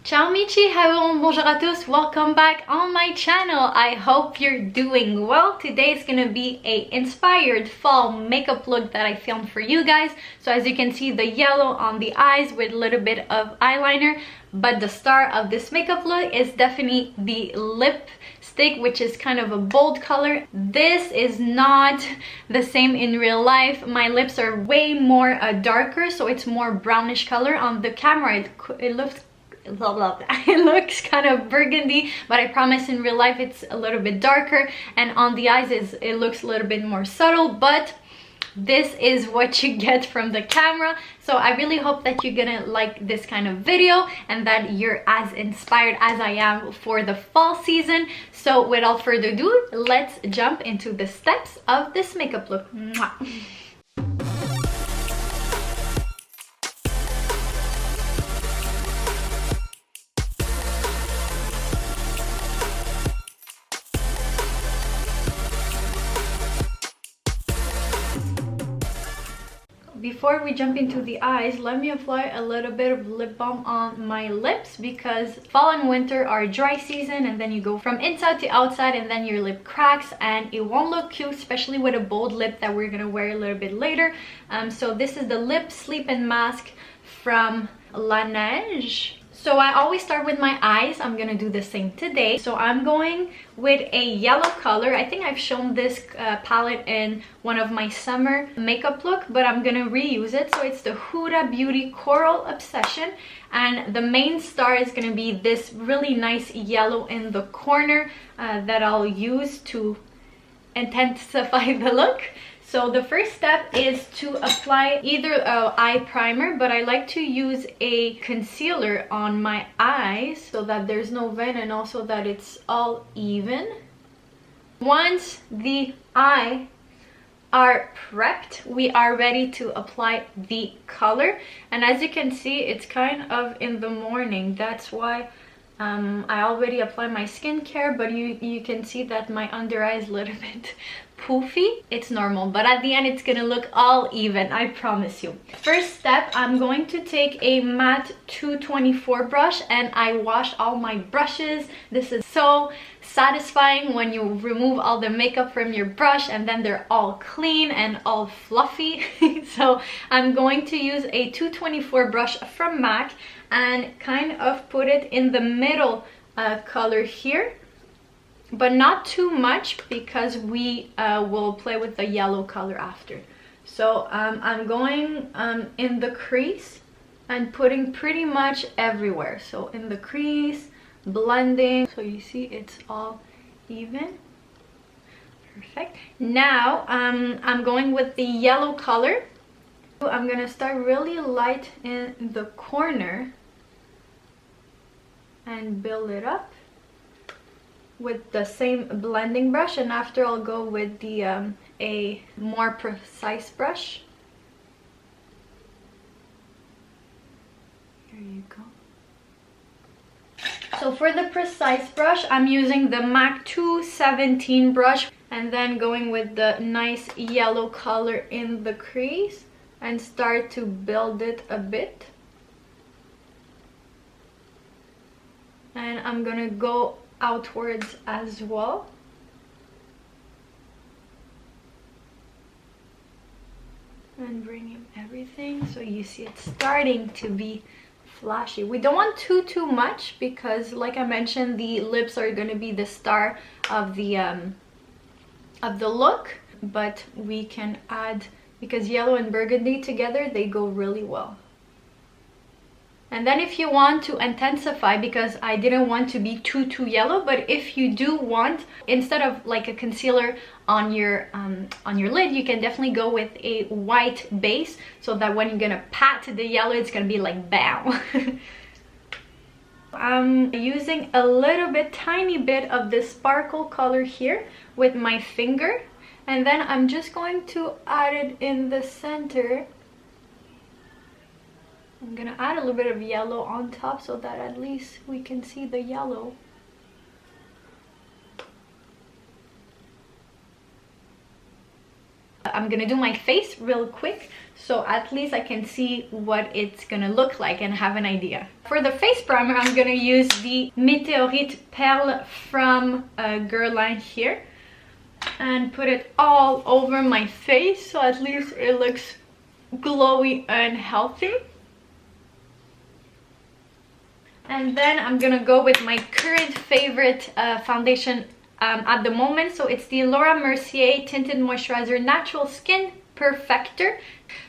Ciao amici, hello, bonjour à tous, welcome back on my channel. I hope you're doing well. Today is gonna be a inspired fall makeup look that I filmed for you guys. So as you can see, the yellow on the eyes with a little bit of eyeliner, but the star of this makeup look is definitely the lipstick, which is kind of a bold color. This is not the same in real life. My lips are way more darker, so it's more brownish color. On the camera it looks it looks kind of burgundy, but I promise in real life it's a little bit darker, and on the eyes it looks a little bit more subtle, but this is what you get from the camera. So I really hope that you're gonna like this kind of video and that you're as inspired as I am for the fall season. So without further ado, let's jump into the steps of this makeup look. Mwah. Before we jump into the eyes, let me apply a little bit of lip balm on my lips, because fall and winter are dry season, and then you go from inside to outside and then your lip cracks and it won't look cute, especially with a bold lip that we're gonna wear a little bit later. So this is the lip sleep and mask from La Neige. So I always start with my eyes. I'm gonna do the same today. So I'm going with a yellow color. I think I've shown this palette in one of my summer makeup look, but I'm gonna reuse it. So it's the Huda Beauty Coral Obsession, and the main star is gonna be this really nice yellow in the corner that I'll use to intensify the look. So the first step is to apply either an eye primer, but I like to use a concealer on my eyes so that there's no vein and also that it's all even. Once the eyes are prepped, we are ready to apply the color. And as you can see, it's kind of in the morning. That's why I already applied my skincare, but you can see that my under eye is a little bit poofy. It's normal, but at the end it's gonna look all even, I promise you. First step, I'm going to take a matte 224 brush and I wash all my brushes. This is so satisfying when you remove all the makeup from your brush and then they're all clean and all fluffy. So I'm going to use a 224 brush from MAC and kind of put it in the middle color here, but not too much because we will play with the yellow color after. So I'm going in the crease and putting pretty much everywhere. So in the crease, blending, so you see it's all even. Perfect. Now I'm going with the yellow color. I'm gonna start really light in the corner and build it up with the same blending brush, and after I'll go with the a more precise brush. There you go. So for the precise brush, I'm using the MAC 217 brush and then going with the nice yellow color in the crease and start to build it a bit. And I'm gonna go outwards as well. And bringing everything so you see it's starting to be flashy. We don't want too much because, like I mentioned, the lips are going to be the star of the look, but we can add, because yellow and burgundy together, they go really well. And then if you want to intensify, because I didn't want to be too yellow, but if you do want, instead of like a concealer on your lid, you can definitely go with a white base so that when you're gonna pat the yellow, it's gonna be like bam. I'm using a little bit, tiny bit of this sparkle color here with my finger, and then I'm just going to add it in the center. I'm gonna add a little bit of yellow on top so that at least we can see the yellow. I'm I'm gonna do my face real quick, so at least I can see what it's gonna look like and have an idea. For the face primer, I'm gonna use the Météorites Perles from Guerlain here, and put it all over my face so at least it looks glowy and healthy. And then I'm gonna go with my current favorite foundation at the moment. So it's the Laura Mercier Tinted Moisturizer Natural Skin Perfector.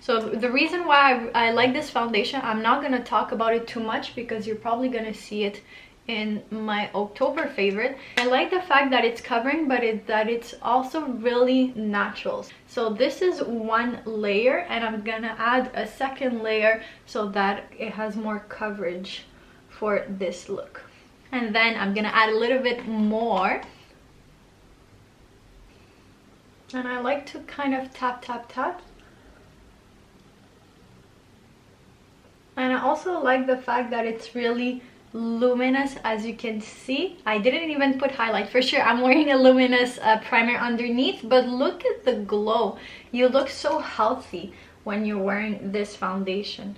So the reason why I like this foundation, I'm not gonna talk about it too much because you're probably gonna see it in my October favorite. I like the fact that it's covering, but that it's also really natural. So this is one layer, and I'm gonna add a second layer so that it has more coverage for this look. And then I'm gonna add a little bit more, and I like to kind of tap tap tap. And I also like the fact that it's really luminous. As you can see, I didn't even put highlight. For sure I'm wearing a luminous primer underneath, but look at the glow. You look so healthy when you're wearing this foundation.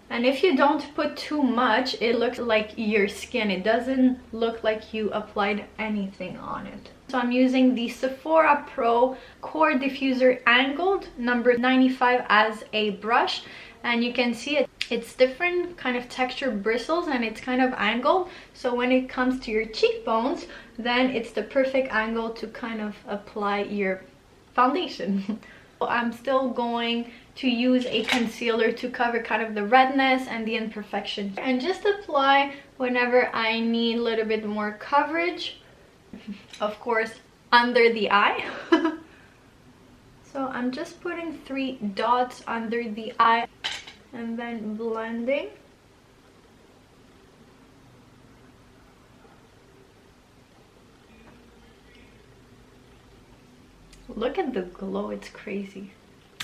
And if you don't put too much, it looks like your skin. It doesn't look like you applied anything on it. So I'm using the Sephora Pro Core Diffuser Angled number 95 as a brush, and you can see it's different kind of texture bristles, and it's kind of angled, so when it comes to your cheekbones, then it's the perfect angle to kind of apply your foundation. I'm still going to use a concealer to cover kind of the redness and the imperfection, and just apply whenever I need a little bit more coverage, of course under the eye. So I'm just putting 3 dots under the eye and then blending. Look at the glow, it's crazy.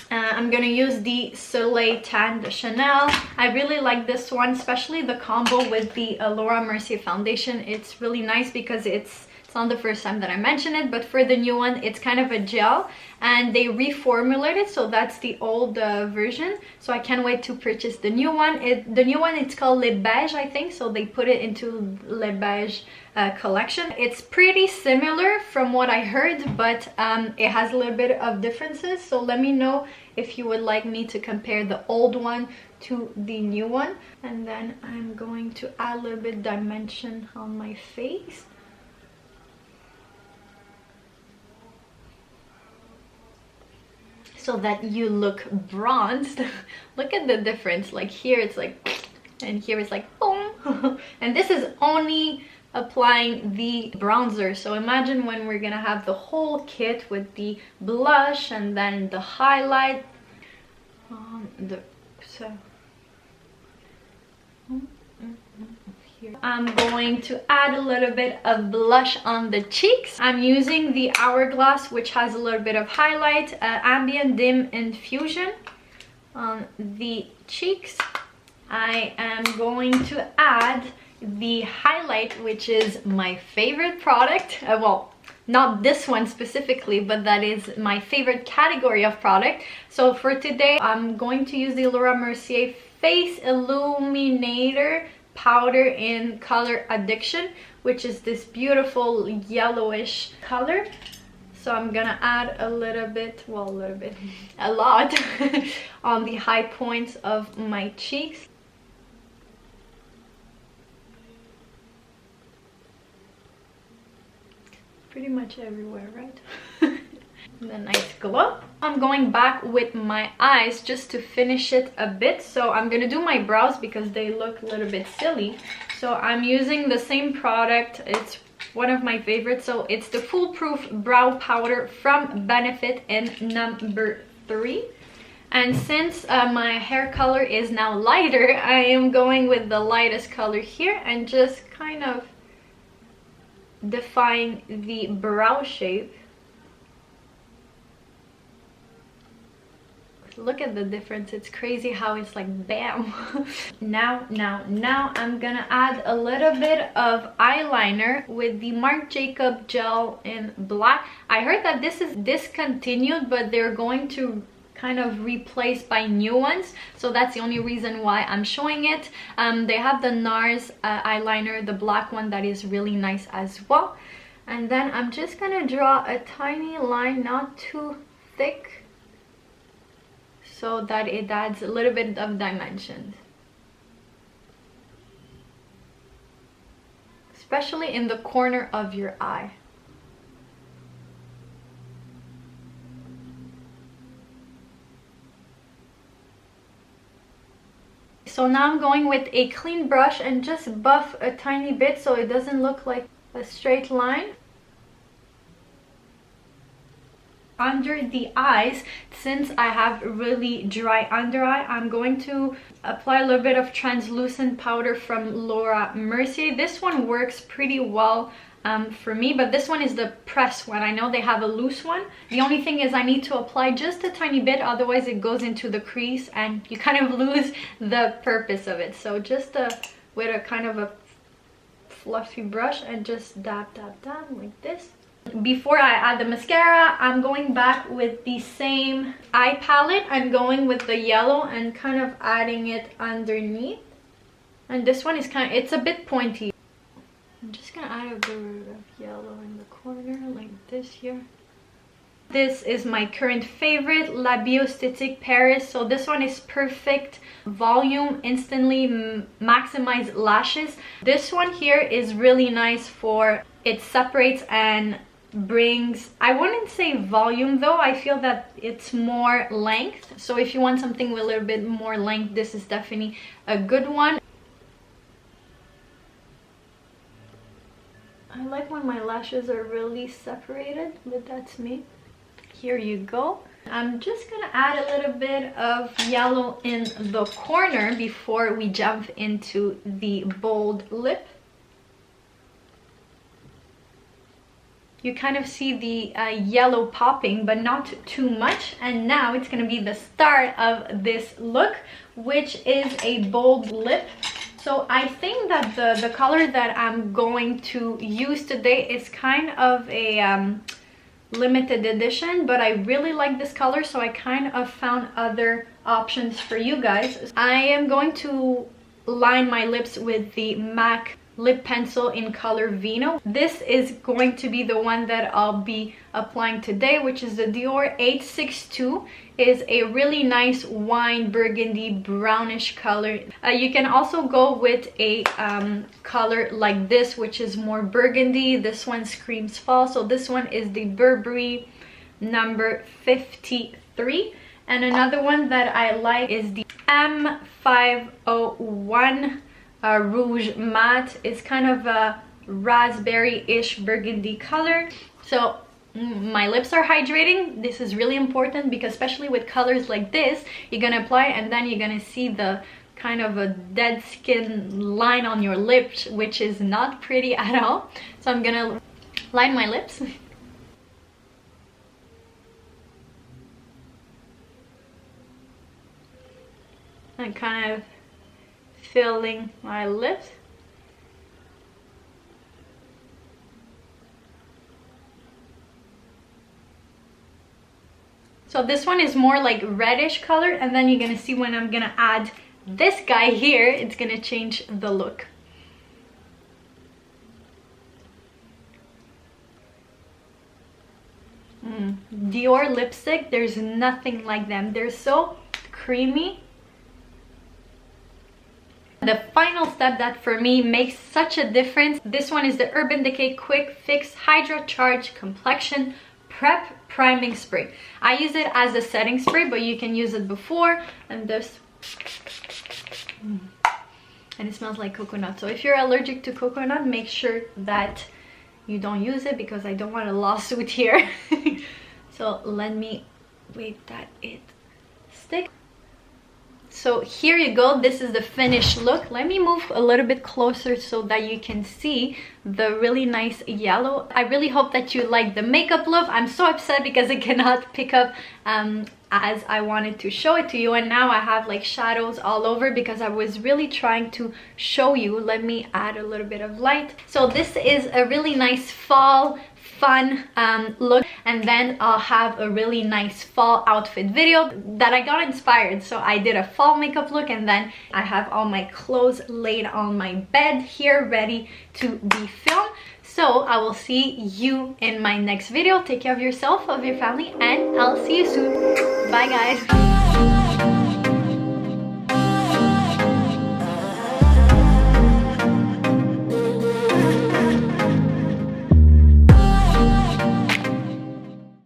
I'm gonna use the Soleil Tan de Chanel. I really like this one, especially the combo with the Laura Mercier foundation. It's really nice because it's not the first time that I mention it, but for the new one, it's kind of a gel, and they reformulated, so that's the old version. So I can't wait to purchase the new one. The new one, it's called Le Beige, I think, so they put it into Le Beige collection. It's pretty similar from what I heard, but it has a little bit of differences, so let me know if you would like me to compare the old one to the new one. And then I'm going to add a little bit dimension on my face. So that you look bronzed. Look at the difference, like here it's like, and here it's like boom. And this is only applying the bronzer, so imagine when we're gonna have the whole kit with the blush and then the highlight on the here. I'm going to add a little bit of blush on the cheeks. I'm using the Hourglass, which has a little bit of highlight, Ambient Dim Infusion on the cheeks. I am going to add the highlight, which is my favorite product. Well, not this one specifically, but that is my favorite category of product. So for today, I'm going to use the Laura Mercier Face Illuminator powder in color Addiction, which is this beautiful yellowish color. So I'm gonna add a little bit, well, a lot on the high points of my cheeks. Pretty much everywhere, right? The nice glow. I'm going back with my eyes just to finish it a bit. So I'm gonna do my brows because they look a little bit silly. So I'm using the same product. It's one of my favorites. So it's the Foolproof Brow Powder from Benefit in number 3. And since my hair color is now lighter, I am going with the lightest color here and just kind of define the brow shape. Look at the difference. It's crazy how it's like bam. Now I'm gonna add a little bit of eyeliner with the Marc Jacob gel in black. I heard that this is discontinued, but they're going to kind of replaced by new ones, so that's the only reason why I'm showing it. They have the NARS eyeliner, the black one, that is really nice as well. And then I'm just gonna draw a tiny line, not too thick, so that it adds a little bit of dimension, especially in the corner of your eye. So now I'm going with a clean brush and just buff a tiny bit so it doesn't look like a straight line. Under the eyes, since I have really dry under eye, I'm going to apply a little bit of translucent powder from Laura Mercier. This one works pretty well for me, but this one is the pressed one. I know they have a loose one. The only thing is I need to apply just a tiny bit, otherwise it goes into the crease and you kind of lose the purpose of it. So just with a kind of a fluffy brush and just dab like this. Before I add the mascara, I'm going back with the same eye palette. I'm going with the yellow and kind of adding it underneath. And this one is it's a bit pointy. I'm just gonna add a bit of yellow in the corner like this here. This is my current favorite, La Bioesthétique Paris. So this one is perfect volume, instantly maximize lashes. This one here is really nice for, it separates and brings, I wouldn't say volume though, I feel that it's more length. So if you want something with a little bit more length, this is definitely a good one. I like when my lashes are really separated, but that's me. Here you go. I'm just gonna add a little bit of yellow in the corner before we jump into the bold lip. You kind of see the yellow popping, but not too much. And now it's gonna be the start of this look, which is a bold lip. So I think that the color that I'm going to use today is kind of a limited edition, but I really like this color, so I kind of found other options for you guys. I am going to line my lips with the MAC lip pencil in color Vino. This is going to be the one that I'll be applying today, which is the Dior 862. Is a really nice wine burgundy brownish color. You can also go with a color like this, which is more burgundy. This one screams fall, so this one is the Burberry number 53. And another one that I like is the M501 Rouge Matte. It's kind of a raspberry-ish burgundy color. So my lips are hydrating. This is really important because especially with colors like this, you're gonna apply and then you're gonna see the kind of a dead skin line on your lips, which is not pretty at all. So I'm gonna line my lips. And kind of filling my lips. So this one is more like reddish color, and then you're gonna see when I'm gonna add this guy here, it's gonna change the look. Dior lipstick, there's nothing like them. They're so creamy. The final step that for me makes such a difference, this one is the Urban Decay Quick Fix Hydra Charge Complexion Prep Priming Spray. I use it as a setting spray, but you can use it before. And this, and it smells like coconut. So if you're allergic to coconut, make sure that you don't use it because I don't want a lawsuit here. So let me wait that it sticks. So here you go, this is the finished look. Let me move a little bit closer so that you can see the really nice yellow. I really hope that you like the makeup look. I'm so upset because I cannot pick up as I wanted to show it to you, and now I have like shadows all over because I was really trying to show you. Let me add a little bit of light. So this is a really nice fall fun look, and then I'll have a really nice fall outfit video that I got inspired. So I did a fall makeup look, and then I have all my clothes laid on my bed here ready to be filmed. So I will see you in my next video. Take care of yourself, of your family, and I'll see you soon. Bye guys.